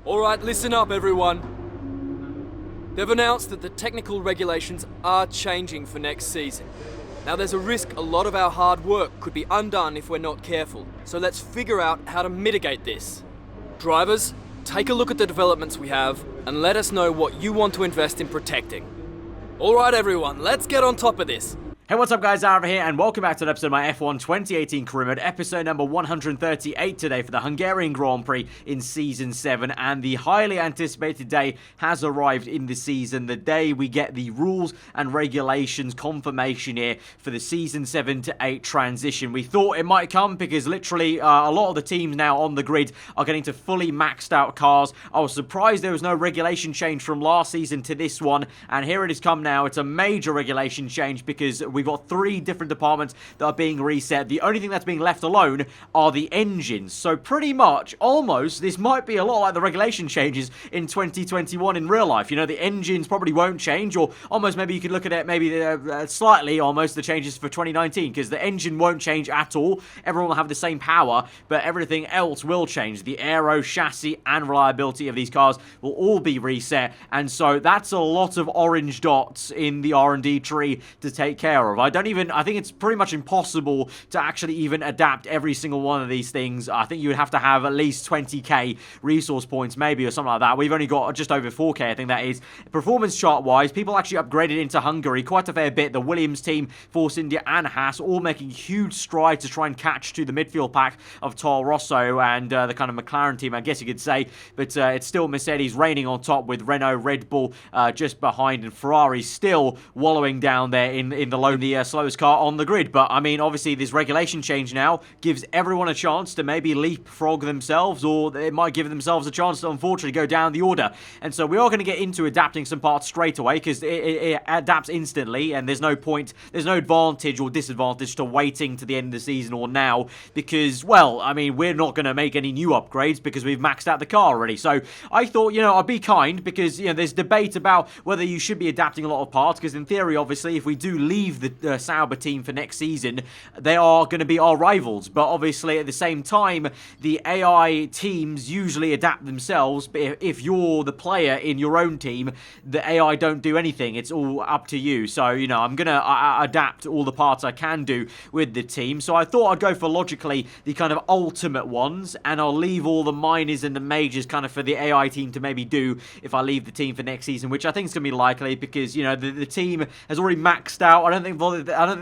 Alright, listen up everyone. They've announced that the technical regulations are changing for next season. Now there's a risk a lot of our hard work could be undone if we're not careful, so let's figure out how to mitigate this. Drivers, take a look at the developments we have and let us know what you want to invest in protecting. Alright everyone, let's get on top of this. Hey, what's up guys, aarava here, and welcome back to an episode of my F1 2018 career mode, episode number 138 today for the Hungarian Grand Prix in Season 7, and the highly anticipated day has arrived in the season, the day we get the rules and regulations confirmation here for the Season 7 to 8 transition. We thought it might come because literally a lot of the teams now on the grid are getting to fully maxed out cars. I was surprised there was no regulation change from last season to this one, and here it has come now. It's a major regulation change because we've got 3 different departments that are being reset. The only thing that's being left alone are the engines. So pretty much, almost, this might be a lot like the regulation changes in 2021 in real life. You know, the engines probably won't change, or almost maybe you could look at it maybe slightly almost the changes for 2019, because the engine won't change at all. Everyone will have the same power, but everything else will change. The aero, chassis, and reliability of these cars will all be reset, and so that's a lot of orange dots in the R&D tree to take care of. I think it's pretty much impossible to actually even adapt every single one of these things. I think you would have to have at least 20k resource points maybe, or something like that. We've only got just over 4k, I think that is. Performance chart wise, people actually upgraded into Hungary quite a fair bit. The Williams team, Force India and Haas all making huge strides to try and catch to the midfield pack of Toro Rosso and the kind of McLaren team, I guess you could say. But it's still Mercedes reigning on top, with Renault, Red Bull just behind, and Ferrari still wallowing down there in the slowest car on the grid. But I mean, obviously this regulation change now gives everyone a chance to maybe leapfrog themselves, or it might give themselves a chance to unfortunately go down the order. And so we are going to get into adapting some parts straight away, because it adapts instantly, and there's no advantage or disadvantage to waiting to the end of the season or now, because, well, I mean, we're not going to make any new upgrades because we've maxed out the car already. So I thought, you know, I'd be kind, because, you know, there's debate about whether you should be adapting a lot of parts, because in theory, obviously, if we do leave the Sauber team for next season, they are going to be our rivals. But obviously, at the same time, the AI teams usually adapt themselves. But if you're the player in your own team, the AI don't do anything. It's all up to you. So, you know, I'm going to adapt all the parts I can do with the team. So I thought I'd go for, logically, the kind of ultimate ones, and I'll leave all the minors and the majors kind of for the AI team to maybe do if I leave the team for next season, which I think is going to be likely, because, you know, the team has already maxed out. I don't think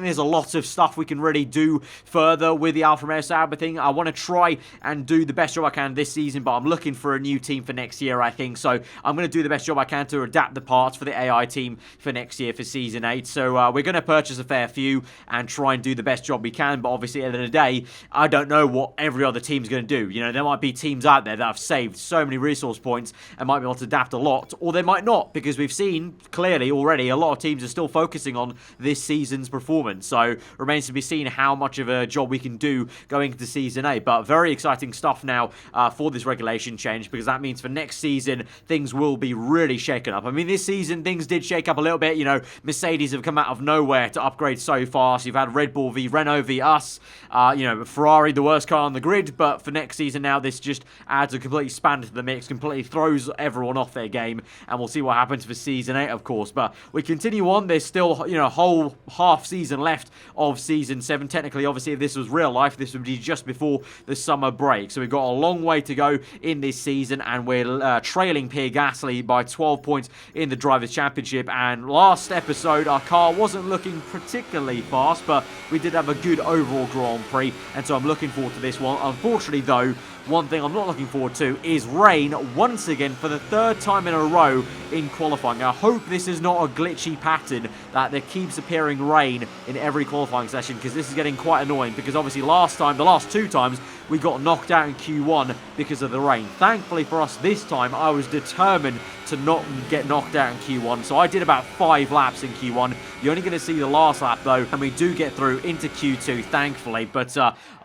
there's a lot of stuff we can really do further with the Alfa Romeo Sauber thing. I want to try and do the best job I can this season, but I'm looking for a new team for next year, I think. So I'm going to do the best job I can to adapt the parts for the AI team for next year for Season 8. So we're going to purchase a fair few and try and do the best job we can. But obviously, at the end of the day, I don't know what every other team's going to do. You know, there might be teams out there that have saved so many resource points and might be able to adapt a lot, or they might not, because we've seen clearly already a lot of teams are still focusing on this season's performance. So remains to be seen how much of a job we can do going into Season 8. But very exciting stuff now for this regulation change, because that means for next season, things will be really shaken up. I mean, this season, things did shake up a little bit. You know, Mercedes have come out of nowhere to upgrade so fast. You've had Red Bull v Renault v us. You know, Ferrari, the worst car on the grid. But for next season now, this just adds a complete span to the mix, completely throws everyone off their game. And we'll see what happens for Season 8, of course. But we continue on. There's still, you know, a whole half season left of Season 7. Technically, obviously, if this was real life, this would be just before the summer break. So we've got a long way to go in this season, and we're trailing Pierre Gasly by 12 points in the Drivers' Championship. And last episode, our car wasn't looking particularly fast, but we did have a good overall Grand Prix, and so I'm looking forward to this one. Unfortunately, though, one thing I'm not looking forward to is rain once again for the 3rd time in a row in qualifying. I hope this is not a glitchy pattern that there keeps appearing rain in every qualifying session, because this is getting quite annoying, because obviously the last 2 times, we got knocked out in Q1 because of the rain. Thankfully for us this time, I was determined to not get knocked out in Q1. So I did about 5 laps in Q1. You're only going to see the last lap though, and we do get through into Q2, thankfully. But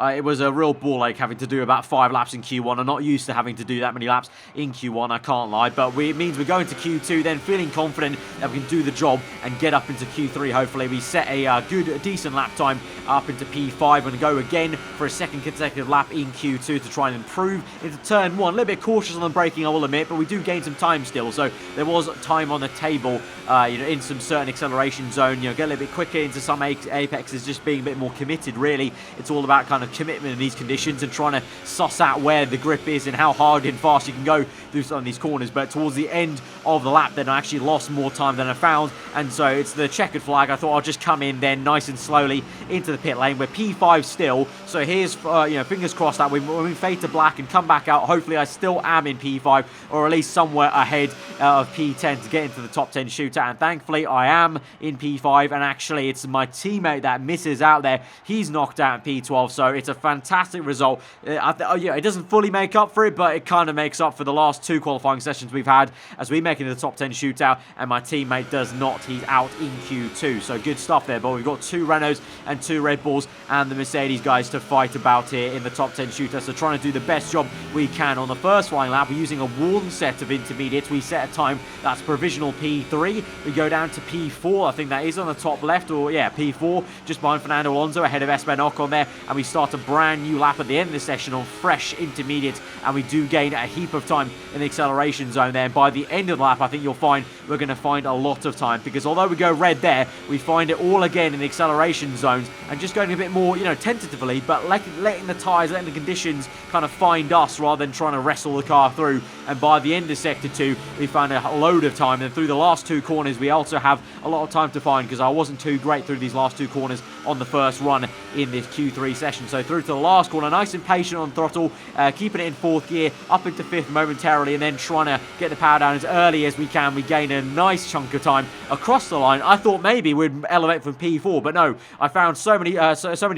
it was a real ball ache having to do about 5 laps in Q1. I'm not used to having to do that many laps in Q1, I can't lie. But it means we're going to Q2 then feeling confident that we can do the job and get up into Q3. Hopefully we set a decent lap time up into P5 and go again for a second consecutive lap in Q2 to try and improve into turn 1. A little bit cautious on the braking, I will admit, but we do gain some time still. So there was time on the table, in some certain acceleration zone, get a little bit quicker into some apexes, just being a bit more committed, really. It's all about kind of commitment in these conditions and trying to suss out where the grip is and how hard and fast you can go through some of these corners. But towards the end of the lap, then I actually lost more time than I found, and so it's the checkered flag. I thought I'll just come in then nice and slowly into the pit lane. We're P5 still, so here's fingers crossed that when we fade to black and come back out, hopefully I still am in P5 or at least somewhere ahead of P10 to get into the top 10 shootout, and thankfully I am in P5, and actually it's my teammate that misses out there. He's knocked out in P12, so it's a fantastic result. It doesn't fully make up for it, but it kind of makes up for the last 2 qualifying sessions we've had as we make it into the top 10 shootout, and my teammate does not. He's out in Q2, so good stuff there. But we've got 2 Renaults and 2 Red Bulls and the Mercedes guys to fight about here in the top 10 shootout, so trying to do the best job we can. On the first flying lap, we're using a worn set of intermediates. We set a time that's provisional P3. We go down to P4, I think that is on the top left, or yeah, P4, just behind Fernando Alonso, ahead of Esteban Ocon there, and we start a brand new lap at the end of the session on fresh intermediates, and we do gain a heap of time in the acceleration zone there. And by the end of the lap, I think you'll find we're going to find a lot of time, because although we go red there, we find it all again in the acceleration zones, and just going a bit more, tentatively, but letting the tyres, letting the conditions kind of find us rather than trying to wrestle the car through. And by the end of Sector 2, we found a load of time, and through the last 2 corners, we also have a lot of time to find, because I wasn't too great through these last 2 corners on the first run in this Q3 session. So through to the last corner, nice and patient on throttle, keeping it in 4th gear, up into 5th momentarily, and then trying to get the power down as early as we can. We gain a nice chunk of time across the line. I thought maybe we'd elevate from P4, but no, I found so many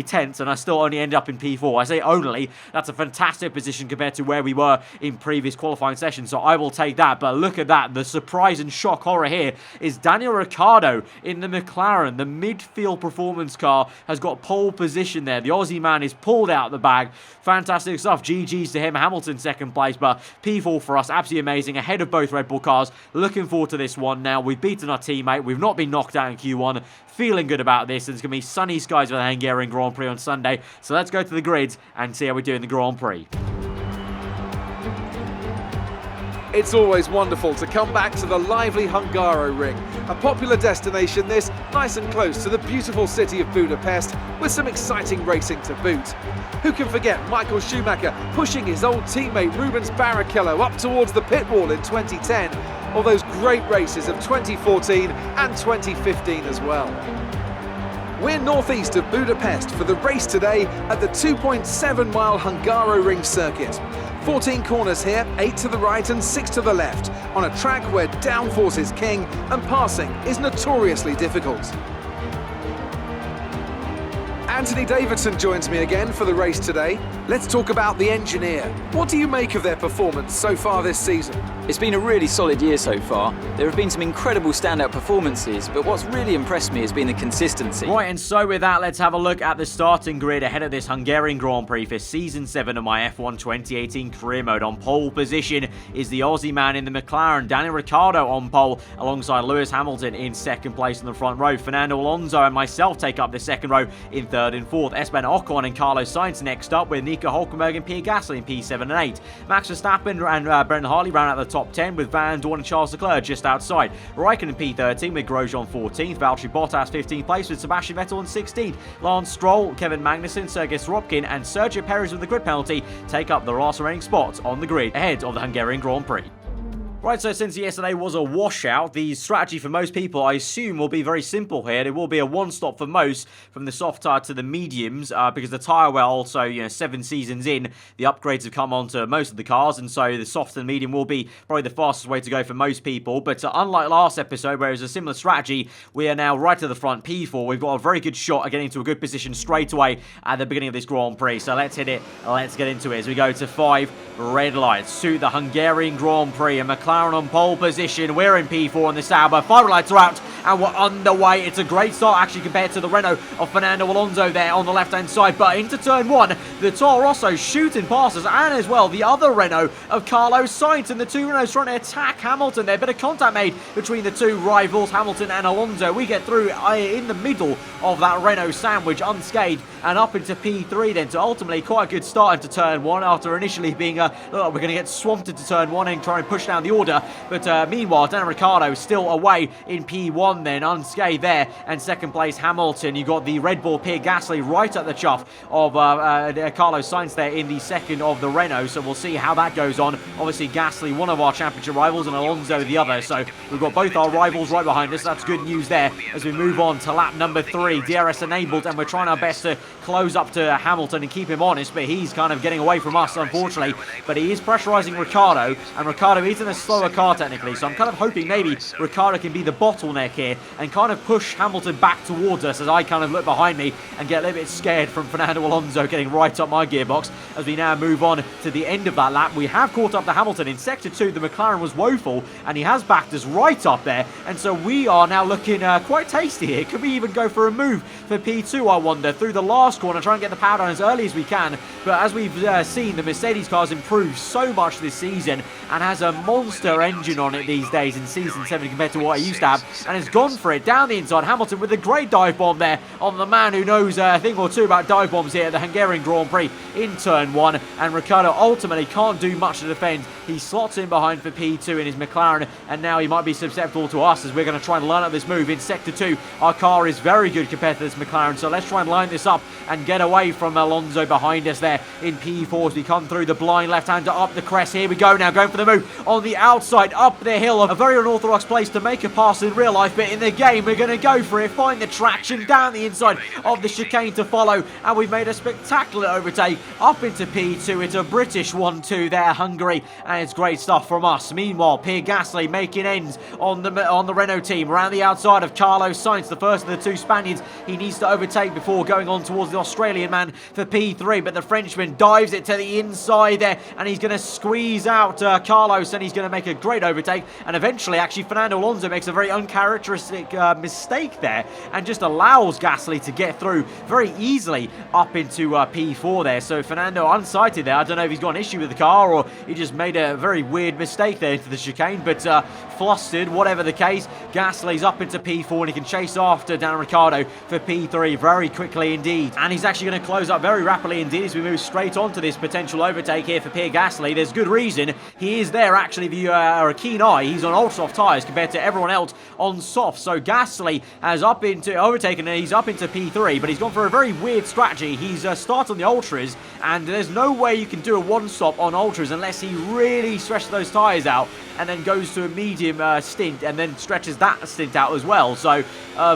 tenths, and I still only end up in P4. I say only, that's a fantastic position compared to where we were in previous qualifying sessions, so I will take that. But look at that, the surprise and shock horror here is Daniel Ricciardo in the McLaren. The midfield performance car has got pole position there. The Aussie man is pulled out the bag. Fantastic stuff. GG's to him. Hamilton 2nd place, but P4 for us. Absolutely amazing. Ahead of both Red Bull cars. Looking forward to this one now. We've beaten our teammate. We've not been knocked out in Q1. Feeling good about this. It's going to be sunny skies for the Hungarian Grand Prix on Sunday. So let's go to the grids and see how we do in the Grand Prix. It's always wonderful to come back to the lively Hungaroring. A popular destination this, nice and close to the beautiful city of Budapest, with some exciting racing to boot. Who can forget Michael Schumacher pushing his old teammate Rubens Barrichello up towards the pit wall in 2010, or those great races of 2014 and 2015 as well. We're northeast of Budapest for the race today at the 2.7-mile Hungaroring circuit. 14 corners here, 8 to the right and 6 to the left, on a track where downforce is king and passing is notoriously difficult. Anthony Davidson joins me again for the race today. Let's talk about the engineer. What do you make of their performance so far this season? It's been a really solid year so far. There have been some incredible standout performances, but what's really impressed me has been the consistency. Right, and so with that, let's have a look at the starting grid ahead of this Hungarian Grand Prix for Season 7 of my F1 2018 career mode. On pole position is the Aussie man in the McLaren, Daniel Ricciardo on pole, alongside Lewis Hamilton in 2nd place in the front row. Fernando Alonso and myself take up the 2nd row in 3rd and 4th. Esteban Ocon and Carlos Sainz next up, with Nico Hülkenberg and Pierre Gasly in P7 and 8. Max Verstappen and Brendan Hartley round out the top 10, with Van Dorn and Charles Leclerc just outside. Raikkonen in P13 with Grosjean 14th, Valtteri Bottas 15th place with Sebastian Vettel in 16th. Lance Stroll, Kevin Magnussen, Sergei Sorokin and Sergio Perez with the grid penalty take up the last remaining spots on the grid ahead of the Hungarian Grand Prix. Right, so since yesterday was a washout, the strategy for most people, I assume, will be very simple here. It will be a one-stop for most, from the soft tyre to the mediums, because the tyre well, also, 7 seasons in, the upgrades have come onto most of the cars, and so the soft and medium will be probably the fastest way to go for most people. But unlike last episode, where it was a similar strategy, we are now right to the front, P4. We've got a very good shot at getting to a good position straight away at the beginning of this Grand Prix. So let's hit it, let's get into it as we go to 5 red lights to the Hungarian Grand Prix, and McLaren McLaren on pole position. We're in P4 on the Sauber. Fire lights are out and we're underway. It's a great start actually compared to the Renault of Fernando Alonso there on the left-hand side. But into turn 1, the Toro Rosso shooting past us, and as well the other Renault of Carlos Sainz, and the two Renaults trying to attack Hamilton there. Bit of contact made between the two rivals, Hamilton and Alonso. We get through in the middle of that Renault sandwich unscathed and up into P3 then, to ultimately quite a good start into turn 1 after initially being we're going to get swamped into turn 1 and try and push down the order. But meanwhile, Daniel Ricciardo is still away in P1 then, unscathed there, and second place Hamilton. You got the Red Bull Pierre Gasly right at the chuff of Carlos Sainz there in the second of the Renault, so we'll see how that goes on. Obviously Gasly, one of our championship rivals, and Alonso the other, so we've got both our rivals right behind us. That's good news there as we move on to lap number 3. DRS enabled, and we're trying our best to close up to Hamilton and keep him honest, but he's kind of getting away from us unfortunately. But he is pressurising Ricciardo, and Ricciardo is in a slower car technically, so I'm kind of hoping maybe Ricciardo can be the bottleneck here and kind of push Hamilton back towards us as I kind of look behind me and get a little bit scared from Fernando Alonso getting right up my gearbox. As we now move on to the end of that lap, we have caught up to Hamilton in sector 2. The McLaren was woeful and he has backed us right up there, and so we are now looking quite tasty here. Could we even go for a move for P2, I wonder, through the last corner, try and get the power down as early as we can. But as we've seen, the Mercedes car's improved so much this season and has a monster engine on it these days in Season 7 compared to what I used to have, and has gone for it down the inside. Hamilton with a great dive bomb there on the man who knows a thing or two about dive bombs here at the Hungarian Grand Prix in turn 1, and Ricciardo ultimately can't do much to defend. He slots in behind for P2 in his McLaren, and now he might be susceptible to us as we're going to try and line up this move in sector 2. Our car is very good compared to this McLaren, so let's try and line this up and get away from Alonso behind us there in P4 as we come through the blind left-hander up the crest. Here we go now, going for the move on the outside up the hill. A very unorthodox place to make a pass in real life, but in the game we're going to go for it, find the traction down the inside of the chicane to follow, and we've made a spectacular overtake up into P2. It's a British 1-2 there, Hungary, and it's great stuff from us. Meanwhile, Pierre Gasly making ends on the Renault team around the outside of Carlos Sainz, the first of the two Spaniards he needs to overtake before going on towards the Australian man for P3, but the Frenchman dives it to the inside there, and he's going to squeeze out Carlos, and he's going to make a great overtake, and eventually actually Fernando Alonso makes a very uncharacteristic mistake there and just allows Gasly to get through very easily up into P4 there. So Fernando unsighted there. I don't know if he's got an issue with the car or he just made a very weird mistake there into the chicane, but flustered, whatever the case, Gasly's up into P4 and he can chase after Daniel Ricciardo for P3 very quickly indeed, and he's actually going to close up very rapidly indeed as we move straight on to this potential overtake here for Pierre Gasly. There's good reason he is there actually. If you are a keen eye, he's on ultra soft tyres compared to everyone else on soft, so Gasly has up into overtaken and he's up into P3, but he's gone for a very weird strategy. He's started on the ultras, and there's no way you can do a one stop on ultras unless he really stretches those tyres out and then goes to a medium stint and then stretches that stint out as well. So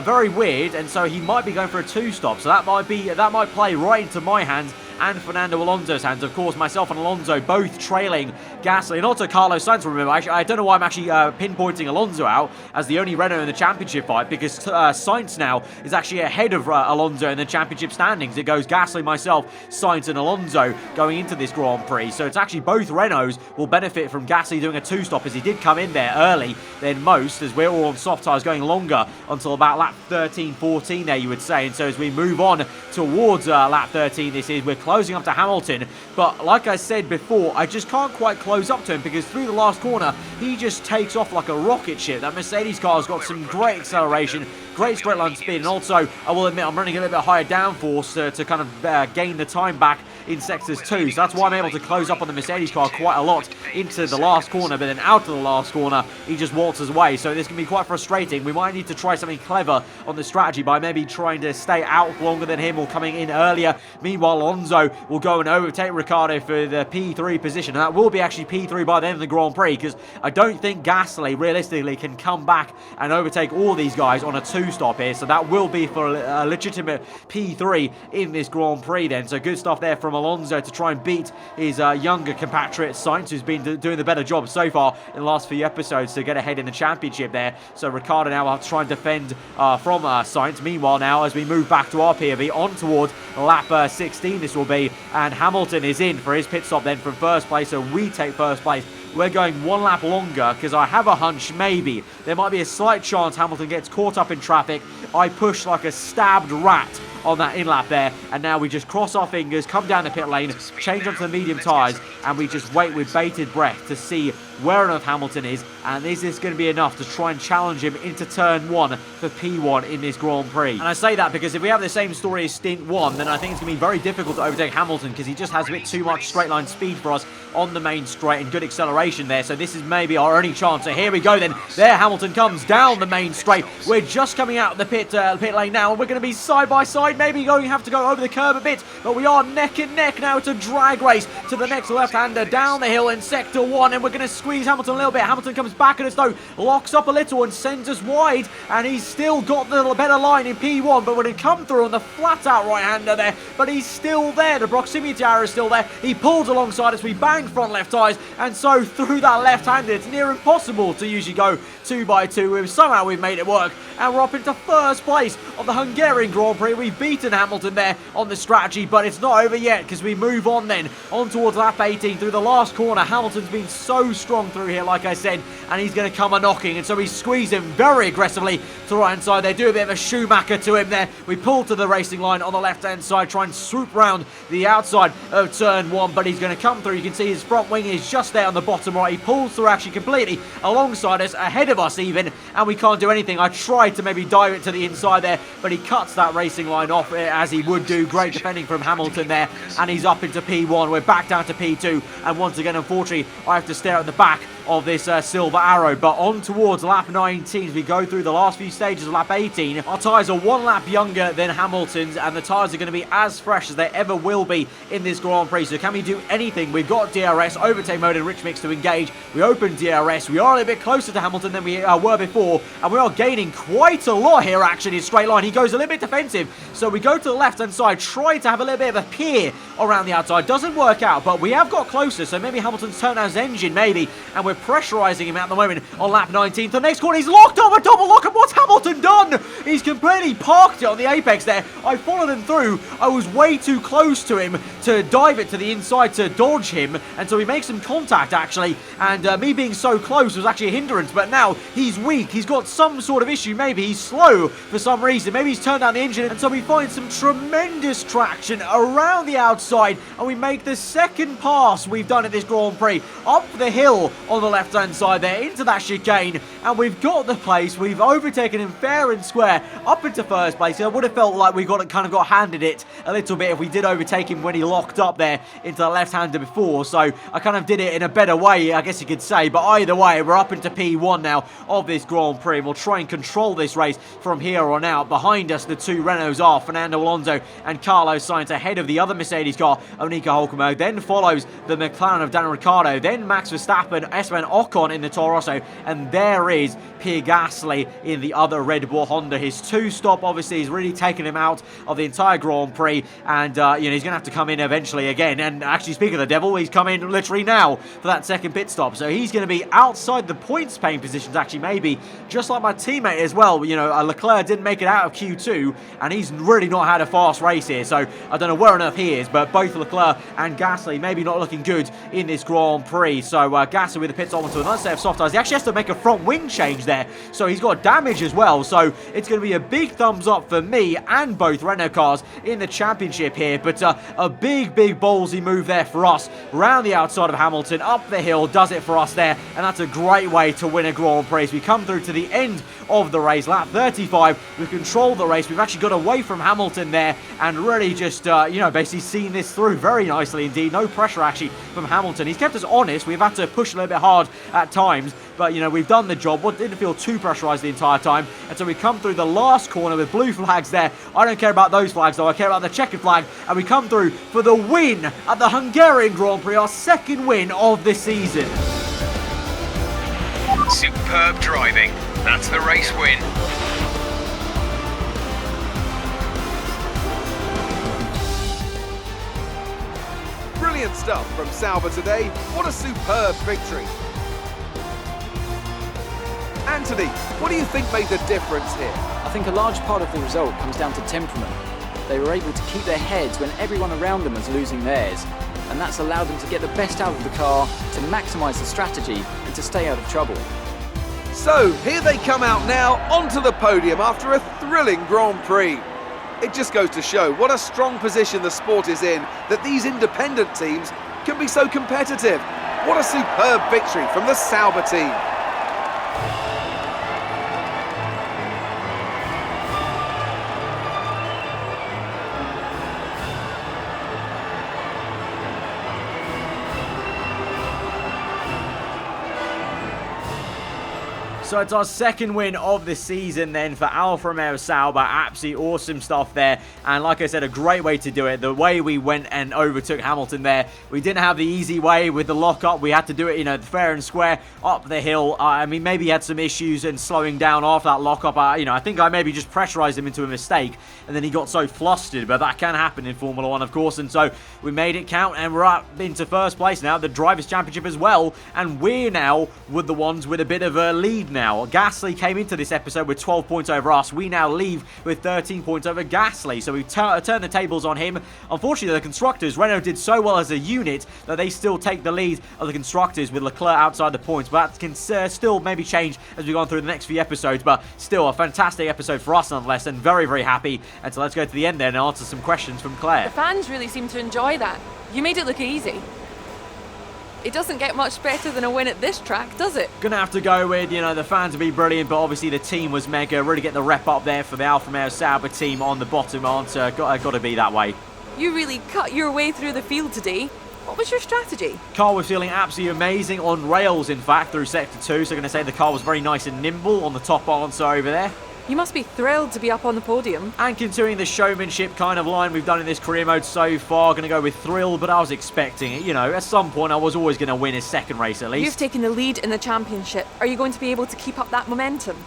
very weird, and so he might be going for a two stop, so that might play right into my hands and Fernando Alonso's hands. Of course, myself and Alonso both trailing Gasly, and also Carlos Sainz. Remember, I don't know why I'm actually pinpointing Alonso out as the only Renault in the championship fight, because Sainz now is actually ahead of Alonso in the championship standings. It goes Gasly, myself, Sainz and Alonso going into this Grand Prix. So it's actually both Renaults will benefit from Gasly doing a two-stop, as he did come in there early than most, as we're all on soft tyres going longer until about lap 13, 14 there, you would say. And so as we move on towards lap 13, we're closing up to Hamilton, but like I said before, I just can't quite close up to him because through the last corner he just takes off like a rocket ship. That Mercedes car's got some great acceleration, great straight line speed, and also I will admit I'm running a little bit higher downforce to kind of gain the time back in sectors 2, so that's why I'm able to close up on the Mercedes car quite a lot into the last corner, but then out of the last corner he just waltzes away. So this can be quite frustrating. We might need to try something clever on the strategy by maybe trying to stay out longer than him or coming in earlier. Meanwhile, Alonso will go and overtake Ricciardo for the P3 position, and that will be actually P3 by the end of the Grand Prix, because I don't think Gasly realistically can come back and overtake all these guys on a two-stop here, so that will be for a legitimate P3 in this Grand Prix then. So good stuff there from Alonso to try and beat his younger compatriot Sainz, who's been doing the better job so far in the last few episodes to get ahead in the championship there. So Ricciardo now will have to try and defend from Sainz. Meanwhile, now as we move back to our POV on towards lap 16 this will be, and Hamilton is in for his pit stop then from first place, so we take first place we're going one lap longer because I have a hunch maybe there might be a slight chance Hamilton gets caught up in traffic. I push like a stabbed rat on that in-lap there, and now we just cross our fingers, come down the pit lane, change onto the medium tyres, and we just wait with bated breath to see where on earth Hamilton is, and is this going to be enough to try and challenge him into turn 1 for P1 in this Grand Prix? And I say that because if we have the same story as stint 1, then I think it's going to be very difficult to overtake Hamilton because he just has a bit too much straight line speed for us on the main straight and good acceleration there, so this is maybe our only chance. So here we go then, there Hamilton comes down the main straight. We're just coming out of the pit lane now, and we're going to be side by side, maybe going to have to go over the curb a bit, but we are neck and neck now. It's a drag race to the next left-hander down the hill in sector 1, and we're going to squeeze Hamilton a little bit. Hamilton comes back at us though, locks up a little and sends us wide, and he's still got the better line in P1, but when it come through on the flat-out right-hander there, but he's still there. The proximity error is still there. He pulls alongside us. We bang front left tyres, and so through that left-hander, it's near impossible to usually go 2x2. Somehow we've made it work, and we're up into first place of the Hungarian Grand Prix. We've beaten Hamilton there on the strategy, but it's not over yet because we move on then on towards lap 18 through the last corner. Hamilton's been so strong through here, like I said, and he's going to come a knocking, and so we squeeze him very aggressively to the right hand side. They do a bit of a Schumacher to him there. We pull to the racing line on the left hand side, try and swoop round the outside of turn 1, but he's going to come through. You can see his front wing is just there on the bottom right. He pulls through actually completely alongside us, ahead of us even, and we can't do anything. I tried to maybe dive it to the inside there, but he cuts that racing line off as he would do. Great defending from Hamilton there, and he's up into P1. We're back down to P2, and once again, unfortunately, I have to stare at the back of this silver arrow. But on towards lap 19 as we go through the last few stages of lap 18. Our tyres are one lap younger than Hamilton's, and the tyres are going to be as fresh as they ever will be in this Grand Prix. So can we do anything? We've got DRS, overtake mode and rich mix to engage. We open DRS. We are a little bit closer to Hamilton than we were before, and we are gaining quite a lot here actually in straight line. He goes a little bit defensive, so we go to the left hand side, try to have a little bit of a peer around the outside. Doesn't work out, but we have got closer, so maybe Hamilton's turned on his engine maybe, and we're pressurising him at the moment on lap 19. The next corner, he's locked up a double lock, and what's Hamilton done? He's completely parked it on the apex there. I followed him through. I was way too close to him to dive it to the inside to dodge him, and so he makes some contact actually, and me being so close was actually a hindrance, but now he's weak. He's got some sort of issue. Maybe he's slow for some reason. Maybe he's turned down the engine, and so we find some tremendous traction around the outside, and we make the second pass we've done at this Grand Prix up the hill on the left hand side there into that chicane, and we've got the place. We've overtaken him fair and square up into first place. I would have felt like we got handed it a little bit if we did overtake him when he locked up there into the left-hander before, so I kind of did it in a better way, I guess you could say. But either way, we're up into P1 now of this Grand Prix, and we'll try and control this race from here on out. Behind us, the two Renaults are Fernando Alonso and Carlos Sainz, ahead of the other Mercedes car of Nico Hülkenberg. Then follows the McLaren of Daniel Ricciardo, then Max Verstappen, Esteban Ocon in the Toro Rosso, and there is Pierre Gasly in the other Red Bull Honda. His two-stop obviously has really taken him out of the entire Grand Prix, and he's going to have to come in eventually again. And actually, speaking of the devil, he's come in literally now for that second pit stop, so he's going to be outside the points paying positions actually, maybe just like my teammate as well. Leclerc didn't make it out of Q2, and he's really not had a fast race here, so I don't know where on earth he is, but both Leclerc and Gasly maybe not looking good in this Grand Prix. So Gasly with the pit stop onto another set of soft tyres. He actually has to make a front wing change there, so he's got damage as well, so it's going to be a big thumbs up for me and both Renault cars in the championship here. But a big ballsy move there for us round the outside of Hamilton, up the hill, does it for us there, and that's a great way to win a Grand Prix. We come through to the end of the race, lap 35. We control the race. We've actually got away from Hamilton there, and really just basically seen this through very nicely indeed. No pressure actually from Hamilton. He's kept us honest. We've had to push a little bit hard at times, but we've done the job. Didn't feel too pressurized the entire time, and so we come through the last corner with blue flags there. I don't care about those flags though. I care about the checkered flag, and we come through for the win at the Hungarian Grand Prix, our second win of this season. Superb driving. That's the race win. Brilliant stuff from Sauber today. What a superb victory. Anthony, what do you think made the difference here? I think a large part of the result comes down to temperament. They were able to keep their heads when everyone around them was losing theirs. and that's allowed them to get the best out of the car, to maximise the strategy, and to stay out of trouble. So, here they come out now onto the podium after a thrilling Grand Prix. It just goes to show what a strong position the sport is in, that these independent teams can be so competitive. What a superb victory from the Sauber team. So it's our second win of the season then for Alfa Romeo Sauber. Absolutely awesome stuff there. And like I said, a great way to do it. The way we went and overtook Hamilton there. We didn't have the easy way with the lockup. We had to do it, fair and square up the hill. I mean, maybe he had some issues in slowing down after that lockup. I think I maybe just pressurized him into a mistake. And then he got so flustered. But that can happen in Formula 1, of course. And so we made it count. And we're up into first place now. The Drivers' Championship as well. And we're now with the ones with a bit of a lead now. Gasly came into this episode with 12 points over us. We now leave with 13 points over Gasly. So we've turned the tables on him. Unfortunately, the constructors, Renault did so well as a unit that they still take the lead of the constructors with Leclerc outside the points. But that can still maybe change as we go on through the next few episodes. But still a fantastic episode for us nonetheless, and very, very happy. And so let's go to the end then and answer some questions from Claire. The fans really seem to enjoy that. You made it look easy. It doesn't get much better than a win at this track, does it? Gonna have to go with, the fans would be brilliant, but obviously the team was mega. Really get the rep up there for the Alfa Romeo Sauber team on the bottom answer. Got to be that way. You really cut your way through the field today. What was your strategy? Car was feeling absolutely amazing on rails, in fact, through Sector 2. So going to say the car was very nice and nimble on the top answer over there. You must be thrilled to be up on the podium. And continuing the showmanship kind of line we've done in this career mode so far, going to go with thrilled, but I was expecting it. At some point I was always going to win his second race at least. You've taken the lead in the championship. Are you going to be able to keep up that momentum?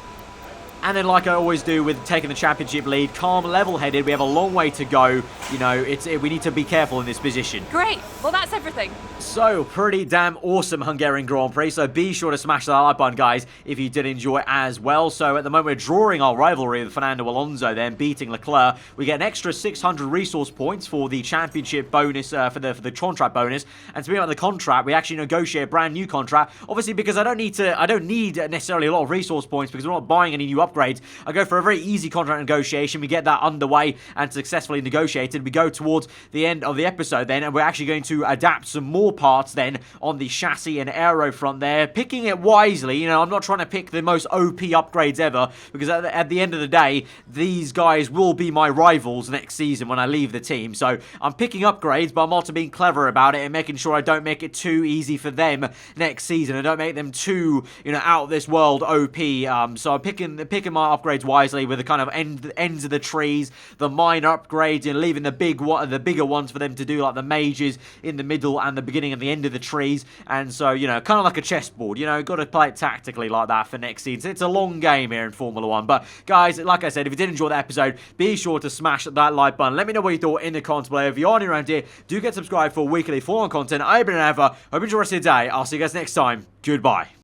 And then, like I always do with taking the championship lead, calm, level-headed. We have a long way to go. We need to be careful in this position. Great. Well, that's everything. So, pretty damn awesome Hungarian Grand Prix. So be sure to smash that like button, guys, if you did enjoy it as well. So at the moment, we're drawing our rivalry with Fernando Alonso, then beating Leclerc. We get an extra 600 resource points for the championship bonus, for the contract bonus. And speaking about the contract, we actually negotiate a brand new contract. Obviously, because I don't need necessarily a lot of resource points because we're not buying any new upgrades. I go for a very easy contract negotiation. We get that underway and successfully negotiated. We go towards the end of the episode then, and we're actually going to adapt some more parts then on the chassis and aero front there, picking it wisely. I'm not trying to pick the most OP upgrades ever, because at the end of the day, these guys will be my rivals next season when I leave the team. So I'm picking upgrades, but I'm also being clever about it and making sure I don't make it too easy for them next season and don't make them too out of this world OP. So I'm picking my upgrades wisely with the kind of ends of the trees, the minor upgrades, and leaving the bigger ones for them to do, like the majors in the middle and the beginning and the end of the trees. And so, kind of like a chessboard, got to play it tactically like that for next season. It's a long game here in Formula 1. But guys, like I said, if you did enjoy that episode, be sure to smash that like button. Let me know what you thought in the comments below. If you are new around here, do get subscribed for weekly Formula 1 content. I've been Alfa. Hope you enjoy the rest of your day. I'll see you guys next time. Goodbye.